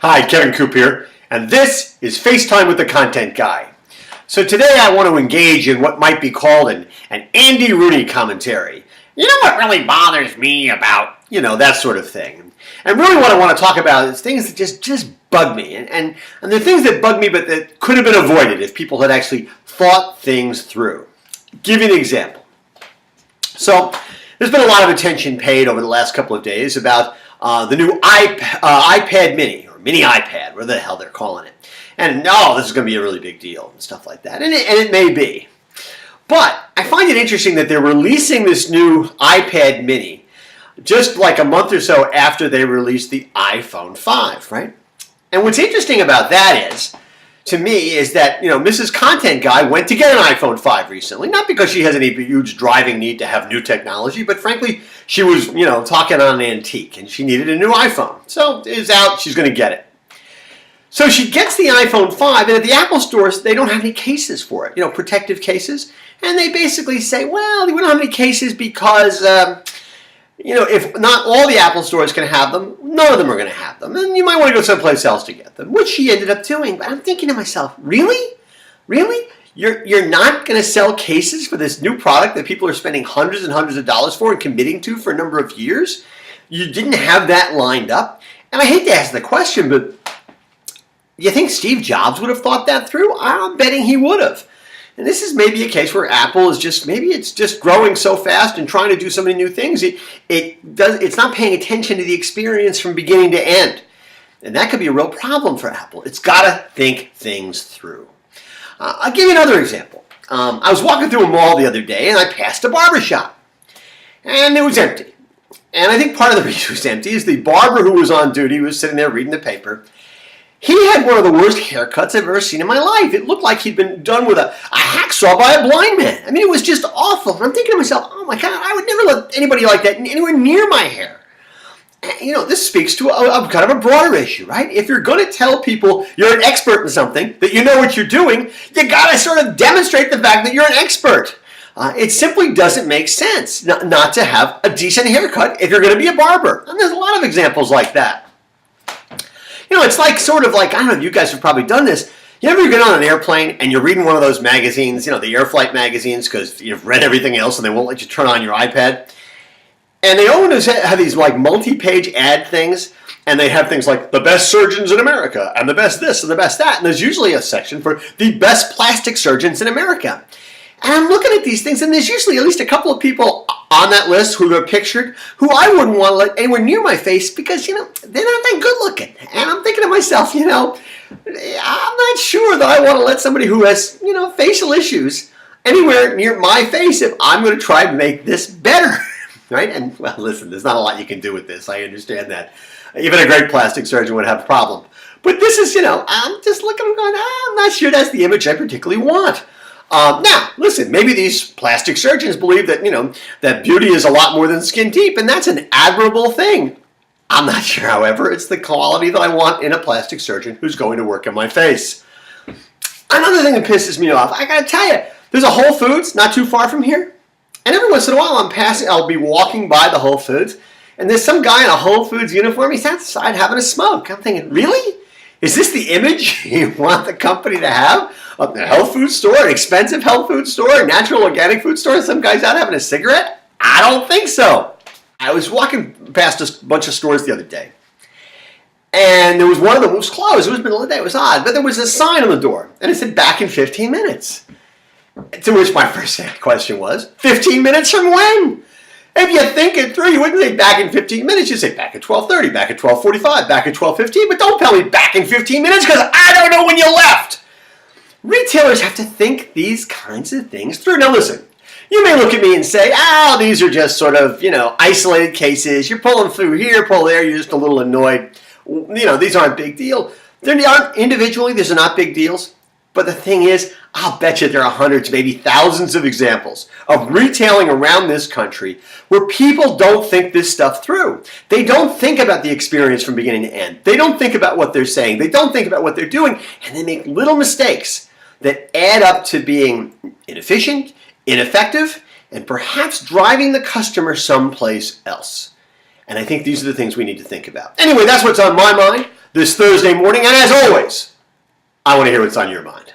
Hi, Kevin Coop here, and this is FaceTime with the Content Guy. So today I want to engage in what might be called an Andy Rooney commentary. You know what really bothers me about, that sort of thing. And really what I want to talk about is things that just bug me. And they're things that bug me but that could have been avoided if people had actually thought things through. Give you an example. So there's been a lot of attention paid over the last couple of days about the new iPad mini, or mini iPad, whatever the hell they're calling it. And this is going to be a really big deal and stuff like that. And it may be. But I find it interesting that they're releasing this new iPad mini just like a month or so after they released the iPhone 5, right? And what's interesting about that is, to me, is that, Mrs. Content Guy went to get an iPhone 5 recently, not because she has any huge driving need to have new technology, but frankly, she was, talking on an antique and she needed a new iPhone. So it's out, she's going to get it. So she gets the iPhone 5, and at the Apple stores, they don't have any cases for it, protective cases. And they basically say, well, we don't have any cases because, if not all the Apple stores can have them, none of them are going to have them. And you might want to go someplace else to get them, which she ended up doing. But I'm thinking to myself, really? Really? You're not going to sell cases for this new product that people are spending hundreds and hundreds of dollars for and committing to for a number of years? You didn't have that lined up? And I hate to ask the question, but you think Steve Jobs would have thought that through? I'm betting he would have. And this is maybe a case where Apple is just growing so fast and trying to do so many new things. It's not paying attention to the experience from beginning to end. And that could be a real problem for Apple. It's got to think things through. I'll give you another example. I was walking through a mall the other day and I passed a barber shop. And it was empty. And I think part of the reason it was empty is the barber who was on duty was sitting there reading the paper. He had one of the worst haircuts I've ever seen in my life. It looked like he'd been done with a hacksaw by a blind man. I mean, it was just awful. And I'm thinking to myself, oh my God, I would never let anybody like that anywhere near my hair. And, this speaks to a kind of a broader issue, right? If you're going to tell people you're an expert in something, that you know what you're doing, you got to sort of demonstrate the fact that you're an expert. It simply doesn't make sense not to have a decent haircut if you're going to be a barber. And there's a lot of examples like that. It's I don't know, you guys have probably done this. You ever get on an airplane and you're reading one of those magazines, the air flight magazines, because you've read everything else and they won't let you turn on your iPad. And they always have these multi-page ad things, and they have things like the best surgeons in America, and the best this and the best that. And there's usually a section for the best plastic surgeons in America. And I'm looking at these things, and there's usually at least a couple of people on that list who are pictured who I wouldn't want to let anywhere near my face because, they're not that good looking. And I'm thinking to myself, I'm not sure that I want to let somebody who has, facial issues anywhere near my face if I'm going to try to make this better, right? And, well, listen, there's not a lot you can do with this. I understand that. Even a great plastic surgeon would have a problem. But this is, I'm just looking and going, I'm not sure that's the image I particularly want. Now, listen, maybe these plastic surgeons believe that, that beauty is a lot more than skin deep, and that's an admirable thing. I'm not sure, however, it's the quality that I want in a plastic surgeon who's going to work on my face. Another thing that pisses me off, I gotta tell you, there's a Whole Foods not too far from here, and every once in a while I'll be walking by the Whole Foods, and there's some guy in a Whole Foods uniform, he's outside having a smoke. I'm thinking, really? Is this the image you want the company to have? A health food store, an expensive health food store, a natural organic food store, some guy's out having a cigarette? I don't think so. I was walking past a bunch of stores the other day, and there was one of them that was closed. It was middle of the day. It was odd, but there was a sign on the door, and it said back in 15 minutes. To which my first question was, 15 minutes from when? If you think it through, you wouldn't say back in 15 minutes. You'd say back at 12:30, back at 12:45, back at 12:15. But don't tell me back in 15 minutes because I don't know when you left. Retailers have to think these kinds of things through. Now listen, you may look at me and say, these are just sort of, isolated cases. You're pulling through here, pull there, you're just a little annoyed. These aren't big deal. They aren't individually, these are not big deals. But the thing is, I'll bet you there are hundreds, maybe thousands of examples of retailing around this country where people don't think this stuff through. They don't think about the experience from beginning to end. They don't think about what they're saying. They don't think about what they're doing. And they make little mistakes that add up to being inefficient, ineffective, and perhaps driving the customer someplace else. And I think these are the things we need to think about. Anyway, that's what's on my mind. this Thursday morning. And as always, I want to hear what's on your mind.